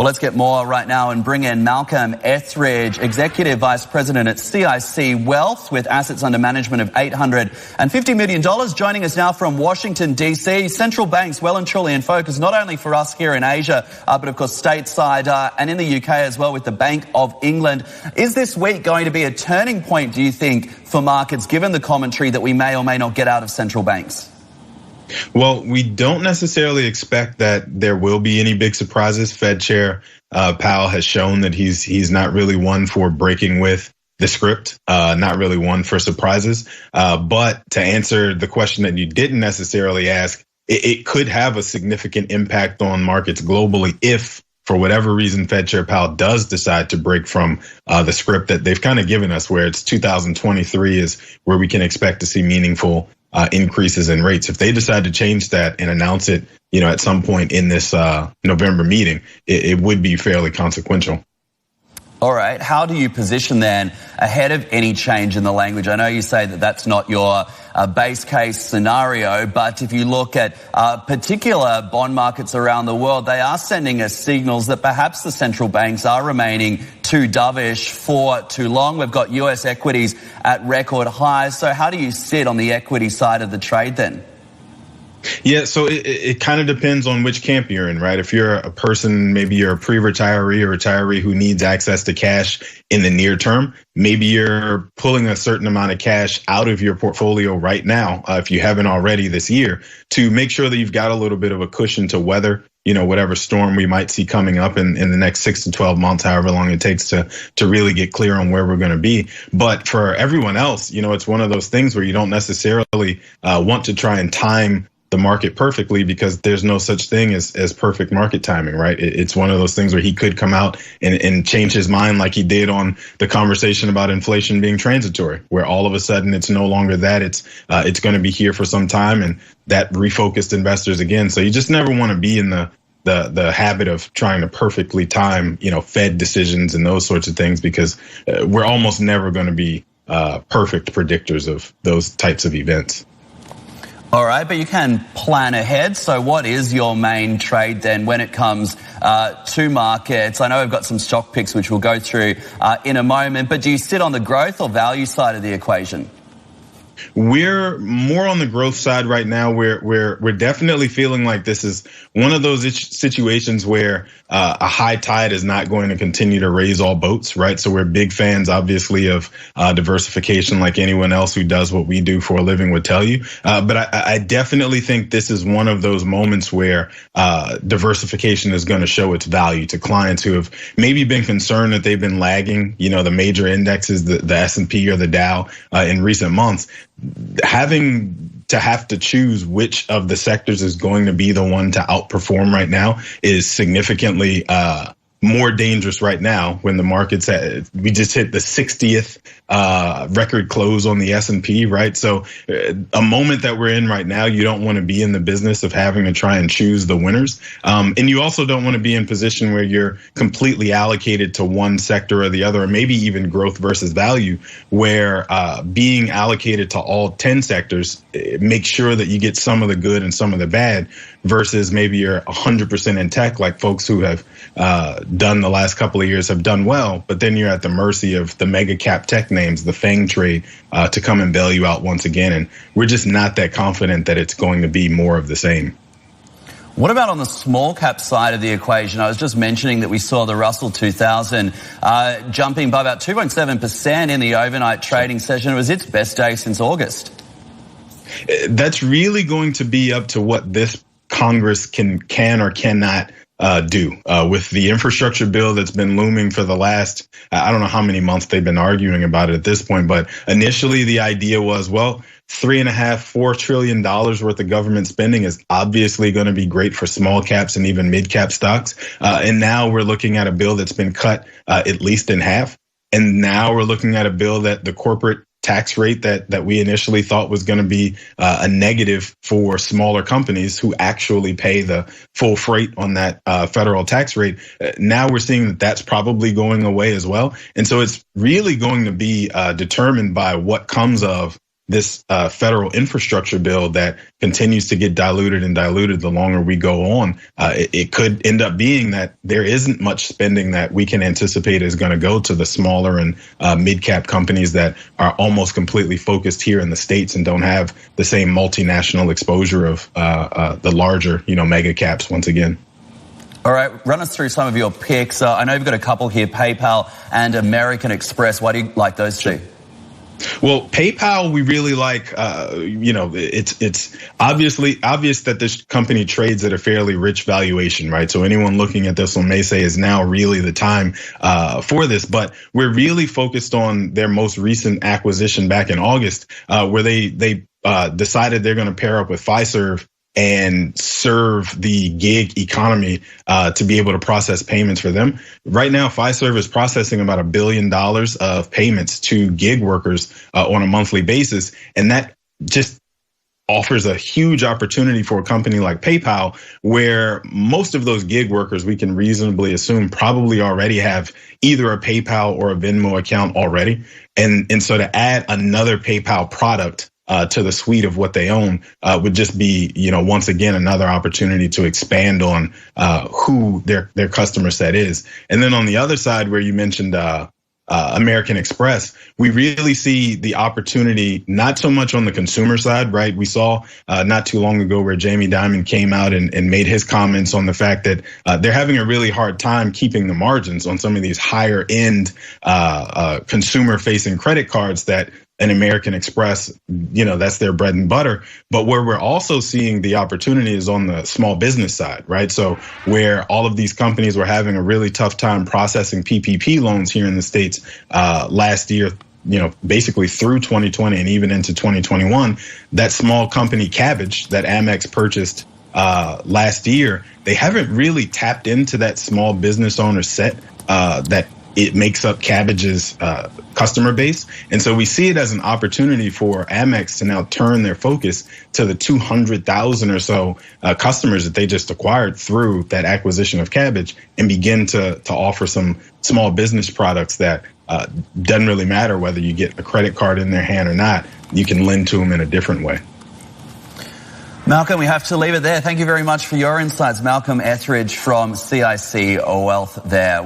Well, let's get more right now and bring in Malcolm Etheridge, Executive Vice President at CIC Wealth with assets under management of $850 million. Joining us now from Washington, D.C. Central banks well and truly in focus, not only for us here in Asia, but of course stateside and in the UK as well with the Bank of England. Is this week going to be a turning point, do you think, for markets, given the commentary that we may or may not get out of central banks? Well, we don't necessarily expect that there will be any big surprises. Fed Chair Powell has shown that he's not really one for breaking with the script, not really one for surprises. But to answer the question that you didn't necessarily ask, it could have a significant impact on markets globally if, for whatever reason, Fed Chair Powell does decide to break from the script that they've kind of given us, where it's 2023 is where we can expect to see meaningful increases in rates. If they decide to change that and announce it, at some point in this November meeting, it would be fairly consequential. All right. How do you position then ahead of any change in the language? I know you say that that's not your base case scenario, but if you look at particular bond markets around the world, they are sending us signals that perhaps the central banks are remaining too dovish for too long. We've got US equities at record highs. So how do you sit on the equity side of the trade then? Yeah, so it kind of depends on which camp you're in, right? If you're a person, maybe you're a pre-retiree or retiree who needs access to cash in the near term, maybe you're pulling a certain amount of cash out of your portfolio right now, if you haven't already this year, to make sure that you've got a little bit of a cushion to weather, whatever storm we might see coming up in the next 6 to 12 months, however long it takes to really get clear on where we're going to be. But for everyone else, it's one of those things where you don't necessarily want to try and time the market perfectly, because there's no such thing as perfect market timing, right? It's one of those things where he could come out and change his mind like he did on the conversation about inflation being transitory, where all of a sudden it's no longer that, it's going to be here for some time, and that refocused investors again. So you just never want to be in the habit of trying to perfectly time, Fed decisions and those sorts of things, because we're almost never going to be perfect predictors of those types of events. All right, but you can plan ahead. So what is your main trade then when it comes to markets? I know we've got some stock picks which we'll go through in a moment, but do you sit on the growth or value side of the equation? We're more on the growth side right now. We're definitely feeling like this is one of those situations where a high tide is not going to continue to raise all boats, right? So we're big fans, obviously, of diversification, like anyone else who does what we do for a living would tell you. But I definitely think this is one of those moments where diversification is going to show its value to clients who have maybe been concerned that they've been lagging, the major indexes, the S&P or the Dow in recent months. Having to choose which of the sectors is going to be the one to outperform right now is significantly more dangerous right now when the market's we just hit the 60th record close on the S&P, right? So a moment that we're in right now, you don't want to be in the business of having to try and choose the winners. And you also don't want to be in position where you're completely allocated to one sector or the other, or maybe even growth versus value, where being allocated to all 10 sectors makes sure that you get some of the good and some of the bad, versus maybe you're 100% in tech, like folks who have done the last couple of years have done well, but then you're at the mercy of the mega cap tech names, the FANG trade, to come and bail you out once again. And we're just not that confident that it's going to be more of the same. What about on the small cap side of the equation? I was just mentioning that we saw the Russell 2000 jumping by about 2.7% in the overnight trading session. It was its best day since August. That's really going to be up to what this Congress can or cannot do with the infrastructure bill that's been looming for the last, I don't know how many months they've been arguing about it at this point, but initially the idea was, well, $3.5–4 trillion worth of government spending is obviously going to be great for small caps and even mid cap stocks. And now we're looking at a bill that's been cut at least in half. And now we're looking at a bill that the corporate tax rate that we initially thought was going to be a negative for smaller companies who actually pay the full freight on that federal tax rate. Now we're seeing that that's probably going away as well. And so it's really going to be determined by what comes of this federal infrastructure bill that continues to get diluted and diluted the longer we go on, it could end up being that there isn't much spending that we can anticipate is going to go to the smaller and mid-cap companies that are almost completely focused here in the States and don't have the same multinational exposure of the larger, mega caps once again. All right, run us through some of your picks. I know you've got a couple here, PayPal and American Express. Why do you like those two? Well, PayPal, we really like, it's obviously obvious that this company trades at a fairly rich valuation, right? So anyone looking at this one may say is now really the time for this, but we're really focused on their most recent acquisition back in August, where they decided they're going to pair up with Fiserv and serve the gig economy to be able to process payments for them. Right now, Fiserv is processing about $1 billion of payments to gig workers on a monthly basis. And that just offers a huge opportunity for a company like PayPal, where most of those gig workers, we can reasonably assume, probably already have either a PayPal or a Venmo account already. And so to add another PayPal product to the suite of what they own would just be, once again, another opportunity to expand on who their customer set is. And then on the other side, where you mentioned American Express, we really see the opportunity not so much on the consumer side, right? We saw not too long ago where Jamie Dimon came out and made his comments on the fact that they're having a really hard time keeping the margins on some of these higher end consumer facing credit cards that an American Express, that's their bread and butter. But where we're also seeing the opportunity is on the small business side, right? So where all of these companies were having a really tough time processing PPP loans here in the States last year, basically through 2020 and even into 2021, that small company Cabbage that Amex purchased last year, they haven't really tapped into that small business owner set that it makes up Cabbage's customer base. And so we see it as an opportunity for Amex to now turn their focus to the 200,000 or so customers that they just acquired through that acquisition of Cabbage and begin to offer some small business products that doesn't really matter whether you get a credit card in their hand or not. You can lend to them in a different way. Malcolm, we have to leave it there. Thank you very much for your insights. Malcolm Etheridge from CIC Wealth there.